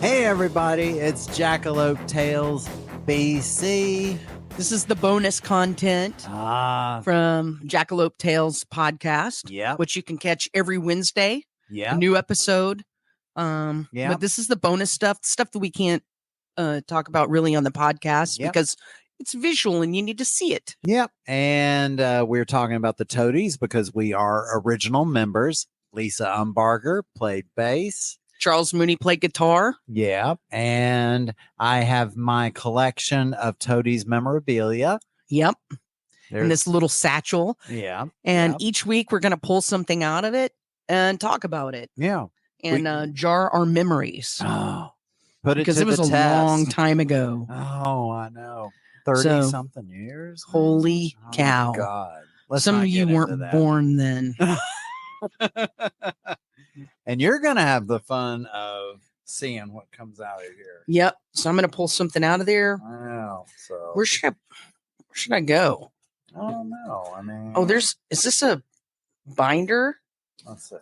Hey everybody, it's Jackalope Tales BC. This is the bonus content from Jackalope Tales podcast, which you can catch every Wednesday. A new episode. But this is the bonus stuff that we can't talk about really on the podcast because it's visual and you need to see it. Yep. And we're talking about the Toadies because we are original members. Lisa Umbarger played bass. Charles Mooney played guitar. Yeah. And I have my collection of Toadies memorabilia. Yep. In this little satchel. Yeah. And each week we're going to pull something out of it and talk about it. Yeah. And jar our memories. Oh. Put it because to it was the a test. long time ago. Oh, I know. 30-something years. Holy cow. My God. Some of you weren't born then. And you're going to have the fun of seeing what comes out of here. Yep. So I'm going to pull something out of there. Wow. So where should I go? I don't know. I mean, is this a binder? Let's see.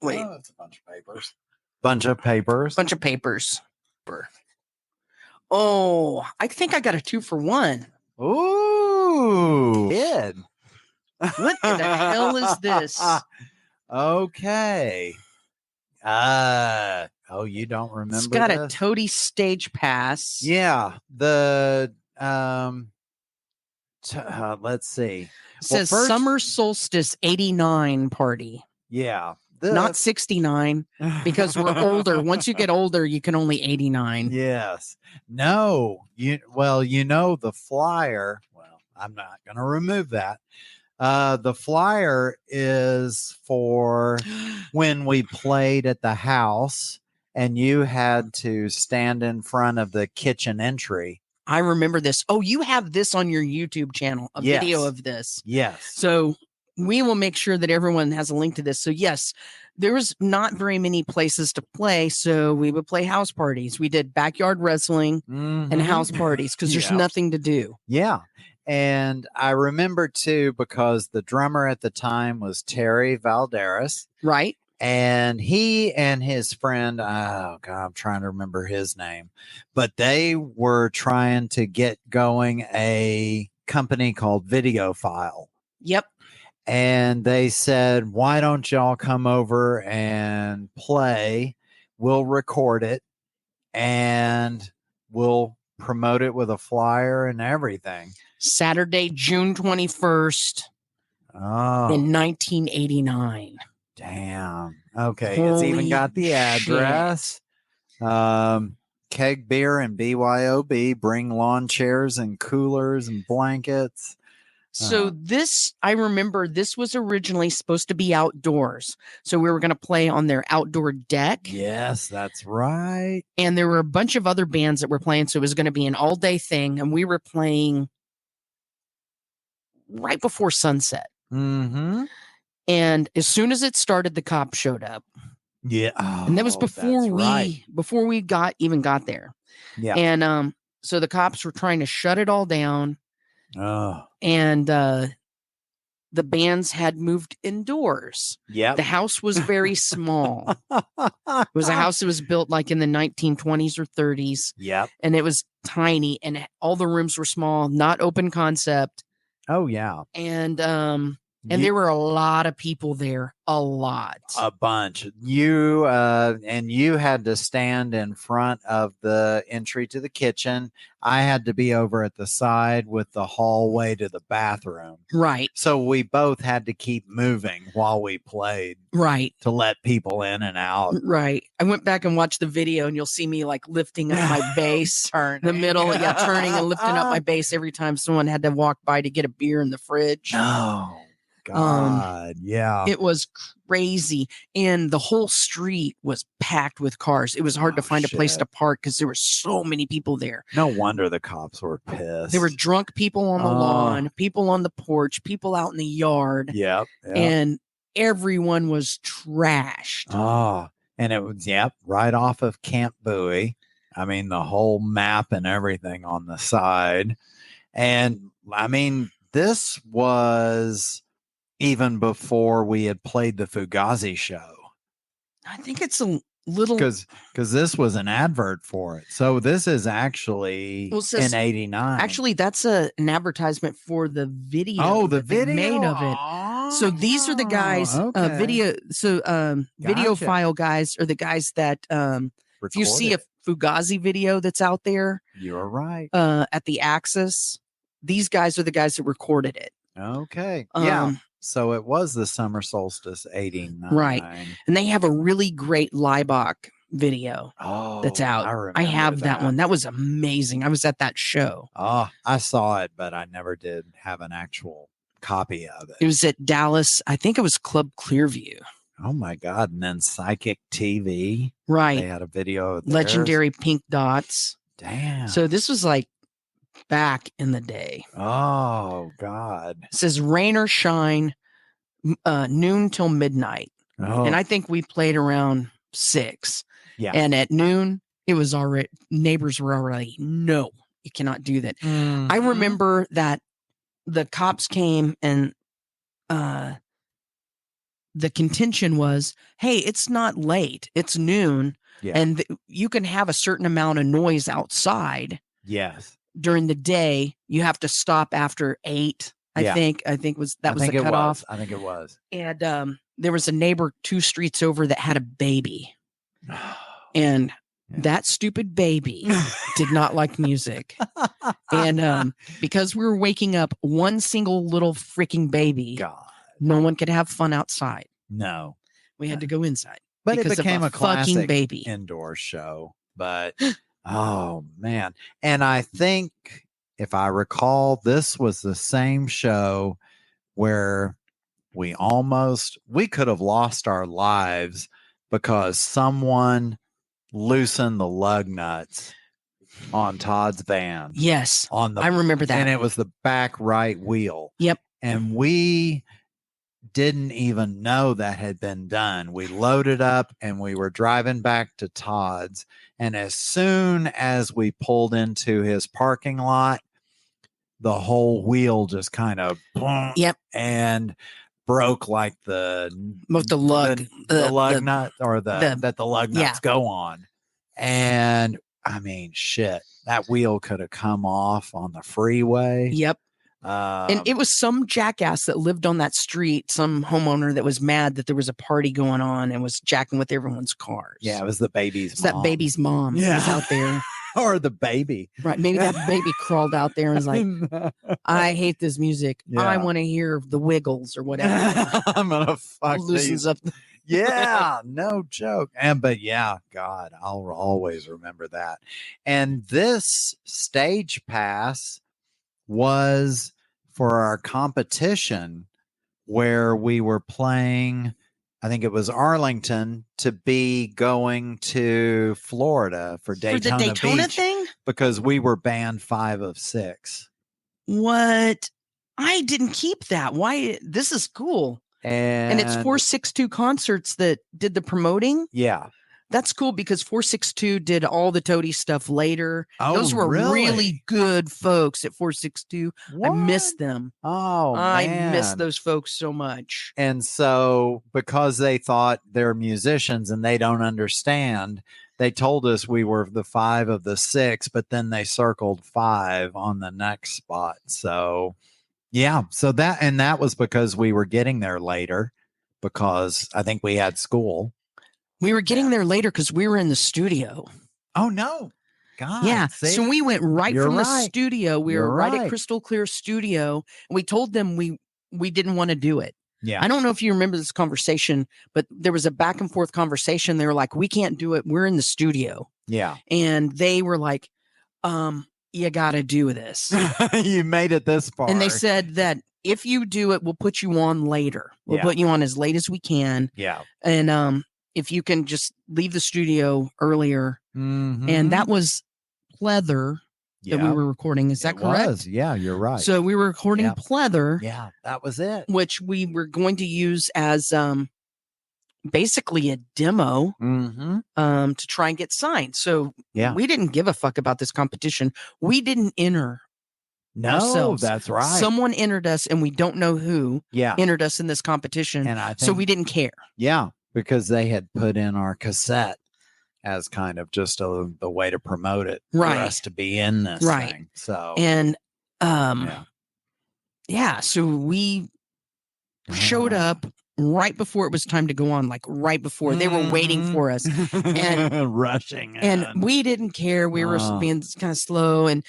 Wait. It's a bunch of papers. Bunch of papers. Oh, I think I got a 2-for-1. Ooh. Did. What the hell is this? Okay. Oh, you don't remember? It's got this? a Toady stage pass. Yeah. The let's see. It says Summer Solstice 89 party. Yeah. Not 69 because we're older. Once you get older, you can only 89. Yes. No. The flyer. Well, I'm not going to remove that. The flyer is for when we played at the house and you had to stand in front of the kitchen entry. I remember this. Oh, you have this on your YouTube channel, a video of this. Yes. So we will make sure that everyone has a link to this. So yes, there was not very many places to play. So we would play house parties. We did backyard wrestling and house parties because there's nothing to do. Yeah. And I remember too, because the drummer at the time was Terry Valderas. Right. And he and his friend, oh God, I'm trying to remember his name, but they were trying to get going a company called Video File. Yep. And they said, why don't y'all come over and play? We'll record it and we'll promote it with a flyer and everything. Saturday, June 21st in 1989. Damn. Okay. Holy it's even got the address. Keg beer and BYOB. Bring lawn chairs and coolers and blankets. So I remember this was originally supposed to be outdoors. So we were going to play on their outdoor deck. Yes, that's right. And there were a bunch of other bands that were playing. So it was going to be an all day thing. And we were playing right before sunset. Mm-hmm. And as soon as it started, the cops showed up. Yeah. And that was before we got there. Yeah. And so the cops were trying to shut it all down. Oh. And the bands had moved indoors. Yeah. The house was very small. It was a house that was built like in the 1920s or 30s. Yep. And it was tiny and all the rooms were small, not open concept. Oh yeah. And there were a lot of people there. A lot. A bunch. You had to stand in front of the entry to the kitchen. I had to be over at the side with the hallway to the bathroom. Right. So we both had to keep moving while we played. Right. To let people in and out. Right. I went back and watched the video and you'll see me like lifting up my bass. In the middle. Yeah, turning and lifting up my bass every time someone had to walk by to get a beer in the fridge. Oh. God, yeah. It was crazy. And the whole street was packed with cars. It was hard to find a place to park because there were so many people there. No wonder the cops were pissed. There were drunk people on the lawn, people on the porch, people out in the yard. Yep. And everyone was trashed. Oh, and it was, right off of Camp Bowie. I mean, the whole map and everything on the side. And I mean, this was even before we had played the Fugazi show. I think it's a little because this was an advert for it. So this is actually in '89. Actually, that's an advertisement for the video. Oh, the video made of it. So these are the guys. Okay. Video file guys are the guys that if you see a Fugazi video that's out there, you're right. At the Axis, these guys are the guys that recorded it. Okay. Yeah. So it was the summer solstice '89. Right. And they have a really great Liebach video that's out. I have that one. That was amazing. I was at that show. Oh, I saw it, but I never did have an actual copy of it. It was at Dallas. I think it was Club Clearview. Oh my God. And then Psychic TV. Right. They had a video of Legendary Pink Dots. Damn. So this was like back in the day. Oh God. It says rain or shine, noon till midnight. Oh. And I think we played around 6. Yeah. And at noon, it was already, neighbors were already, no, you cannot do that. Mm-hmm. I remember that the cops came and the contention was, hey, it's not late. It's noon. Yeah. And you can have a certain amount of noise outside. Yes. During the day, you have to stop after 8. I think was the cutoff. I think it was. And there was a neighbor 2 streets over that had a baby, and that stupid baby did not like music. And because we were waking up one single little freaking baby, God, no one could have fun outside. No, we had to go inside. But it became a classic fucking baby indoor show. But oh man, and I think, if I recall, this was the same show where we could have lost our lives because someone loosened the lug nuts on Todd's van. Yes. I remember that. And it was the back right wheel. Yep. And we didn't even know that had been done. We loaded up and we were driving back to Todd's. And as soon as we pulled into his parking lot, the whole wheel just kind of and broke like the lug nut, or that the lug nuts go on. And I mean, shit, that wheel could have come off on the freeway. Yep. And it was some jackass that lived on that street, some homeowner that was mad that there was a party going on and was jacking with everyone's cars. Yeah, it was the baby's mom. That baby's mom was out there. Or the baby. Right. Maybe that baby crawled out there and was like, I hate this music. Yeah. I want to hear the Wiggles or whatever. I'm going to fuck loosens up. Yeah, no joke. But yeah, God, I'll always remember that. And this stage pass was for our competition where we were playing, I think it was Arlington, to be going to Florida for Daytona the Daytona Beach, thing? because we were band 5 of 6. What? I didn't keep that. Why? This is cool. And it's 462 Concerts that did the promoting. Yeah. That's cool because 462 did all the Toadies stuff later. Oh, those were really good folks at 462. What? I miss them. Oh, I man. miss those folks so much. And so, because they thought they're musicians and they don't understand, they told us we were the 5 of the 6, but then they circled 5 on the next spot. So, yeah. So that was because we were getting there later, because I think we had school. We were getting there later because we were in the studio. Oh, no. God. Yeah. See? So we went from the studio. We were right at Crystal Clear Studio. And we told them we didn't want to do it. Yeah. I don't know if you remember this conversation, but there was a back and forth conversation. They were like, we can't do it. We're in the studio. Yeah. And they were like, you got to do this. You made it this far. And they said that if you do it, we'll put you on later. We'll put you on as late as we can. Yeah. And if you can just leave the studio earlier. Mm-hmm. And that was Pleather that we were recording. Is that correct? Yeah, you're right. So we were recording Pleather. Yeah, that was it. Which we were going to use as basically a demo to try and get signed. So we didn't give a fuck about this competition. We didn't enter. No, that's right. Someone entered us, and we don't know who entered us in this competition. And so we didn't care. Yeah, because they had put in our cassette as kind of just the way to promote it for us to be in this thing. So and so we showed up right before it was time to go on, like right before they were waiting for us and rushing, and we didn't care. We were being kind of slow, and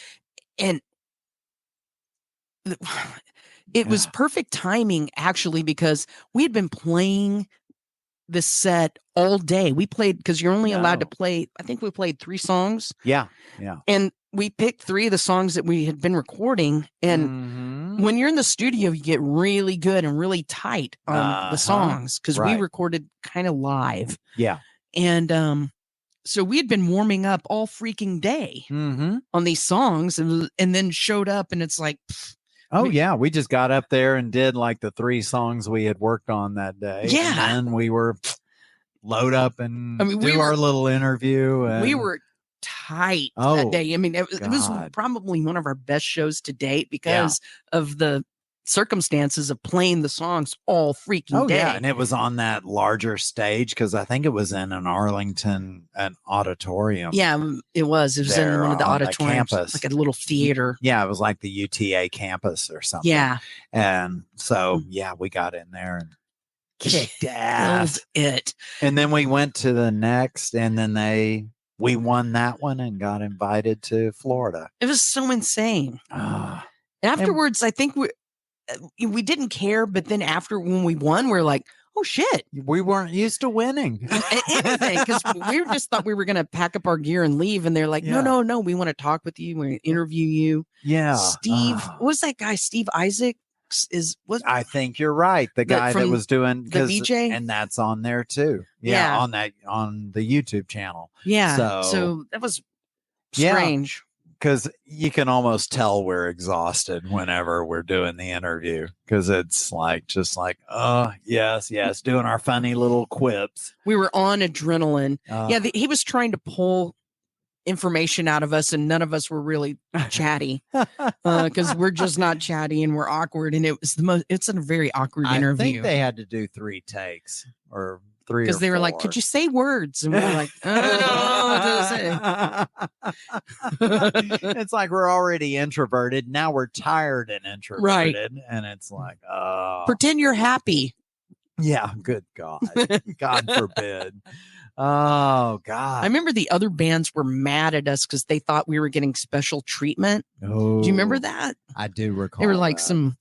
it was perfect timing actually, because we had been playing the set all day. We played, because you're only allowed to play, I think we played 3 songs. Yeah. And we picked 3 of the songs that we had been recording. And when you're in the studio, you get really good and really tight on the songs, because we recorded kind of live. Yeah. And so we had been warming up all freaking day on these songs, and then showed up, and it's like, we just got up there and did like the 3 songs we had worked on that day. Yeah. And then we were load up and do our little interview. And we were tight that day. I mean, it was probably one of our best shows to date because of the circumstances of playing the songs all freaking day. Yeah, and it was on that larger stage, because I think it was in an auditorium. Yeah, it was. It was in one of the auditoriums, campus, like a little theater. Yeah, it was like the UTA campus or something. Yeah, and so we got in there and kicked ass. It, and then we went to the next, and then we won that one and got invited to Florida. It was so insane. Afterwards, I think we didn't care, but then when we won, we're like, oh shit, we weren't used to winning anything, because we just thought we were going to pack up our gear and leave, and they're like, no, we want to talk with you, we want to interview you. Steve, what was that guy? Steve Isaacs I think you're right, the guy that was doing the VJ, and that's on there too. On the YouTube channel. So that was strange. Because you can almost tell we're exhausted whenever we're doing the interview, because it's just like, yes, doing our funny little quips. We were on adrenaline. He was trying to pull information out of us, and none of us were really chatty, because we're just not chatty and we're awkward. And it's a very awkward interview. I think they had to do 3 takes or 3, because they were like, could you say words? And we were like, I don't know what to say. It's like we're already introverted. Now we're tired and introverted. And it's like, pretend you're happy. Yeah, good God. God forbid. Oh, God. I remember the other bands were mad at us because they thought we were getting special treatment. Do you remember that? I do recall. They were like some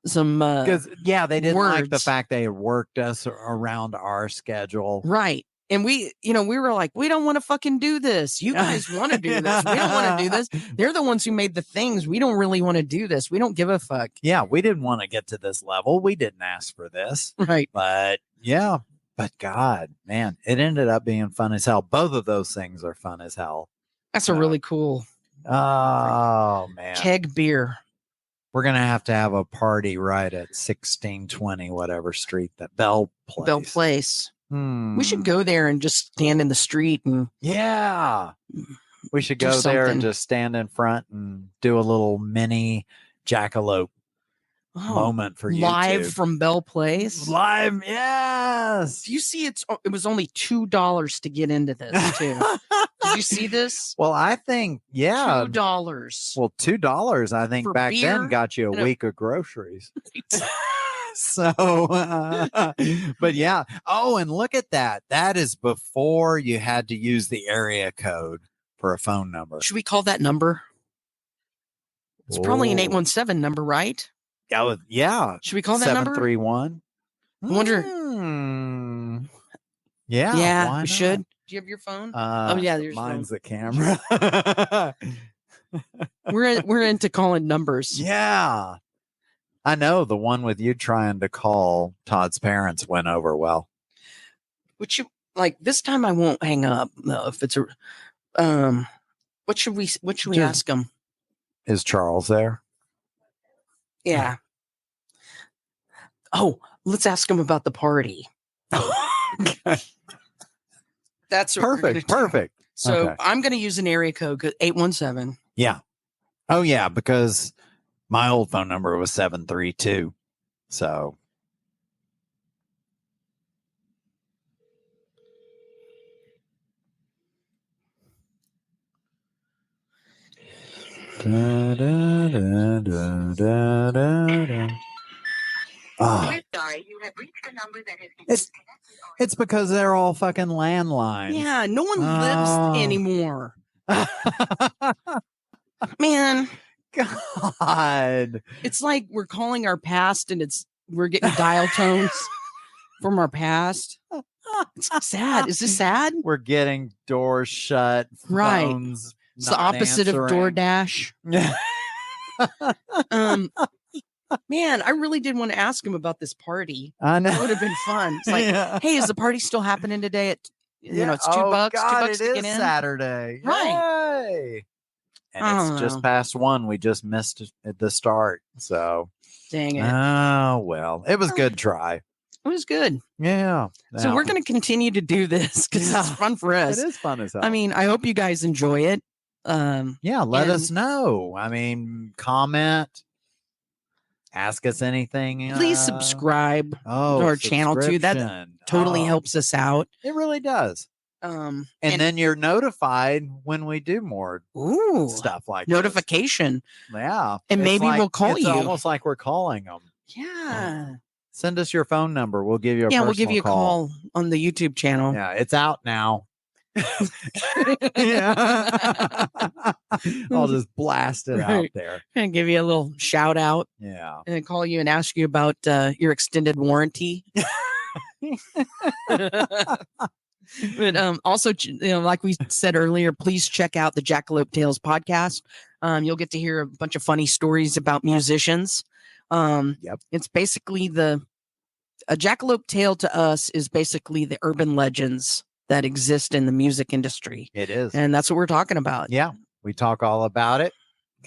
because they didn't words. like the fact they worked us around our schedule, right? And we were like, we don't want to fucking do this. You guys want to do this. We don't want to do this. They're the ones who made the things. We don't really want to do this. We don't give a fuck. Yeah, we didn't want to get to this level. We didn't ask for this, right? But God, man, it ended up being fun as hell. Both of those things are fun as hell. That's a really cool. Oh man, keg beer. We're going to have a party right at 1620, whatever street, that Bell Place. We should go there and just stand in the street and. Yeah. We should go there and just stand in front and do a little mini Jackalope moment for you. Live from Bell Place. Live. Yes. You see, it was only $2 to get into this too. Did you see this? Well, I think, $2. Well, $2, I think, back then got you a week of groceries. So, but yeah. Oh, and look at that. That is before you had to use the area code for a phone number. Should we call that number? It's probably an 817 number, right? Yeah. Should we call that number? 731. I wonder. Yeah. We should. Do you have your phone? There's mine's the camera. We're into calling numbers. Yeah. I know the one with you trying to call Todd's parents went over well. Which this time I won't hang up. No, if it's what should we ask them? Is Charles there? Yeah. Oh, let's ask him about the party. That's perfect. So I'm going to use an area code 817. Yeah. Oh yeah, because my old phone number was 732. So. Da, da, da, da, da, da. Oh. We're sorry, you have reached a number that has it's because they're all fucking landlines. Yeah, no one lives anymore. Man. God. It's like we're calling our past and we're getting dial tones from our past. It's sad. Is this sad? We're getting doors shut. Right. Phones it's the opposite answering. Of DoorDash. Man, I really did want to ask him about this party. I know. It would have been fun. It's like, hey, is the party still happening today? It's $2. God, $2 to get in. Saturday. Right. Yay. And it's just past 1. We just missed it at the start. So dang it. Oh well. It was good try. It was good. Yeah. So we're going to continue to do this because it's fun for us. It is fun as hell. I mean, I hope you guys enjoy it. Let us know. I mean, comment. Ask us anything. Please subscribe to our channel too. That totally helps us out. It really does. And then you're notified when we do more stuff like notification. This. Yeah. And maybe we'll call you. It's almost like we're calling them. Yeah. Send us your phone number. We'll give you a we'll give you a call on the YouTube channel. Yeah, it's out now. Yeah. I'll just blast it out there and give you a little shout out. Yeah. And then call you and ask you about your extended warranty. But also, like we said earlier, please check out the Jackalope Tales podcast. You'll get to hear a bunch of funny stories about musicians. It's basically a Jackalope Tale to us is basically the urban legends that exist in the music industry. It is. And that's what we're talking about. Yeah. We talk all about it,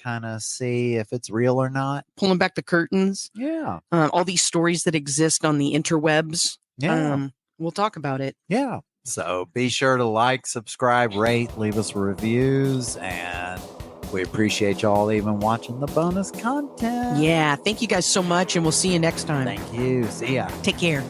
kind of see if it's real or not. Pulling back the curtains. Yeah. All these stories that exist on the interwebs. Yeah. We'll talk about it. Yeah. So be sure to like, subscribe, rate, leave us reviews, and we appreciate y'all even watching the bonus content. Yeah. Thank you guys so much, and we'll see you next time. Thank you. See ya. Take care.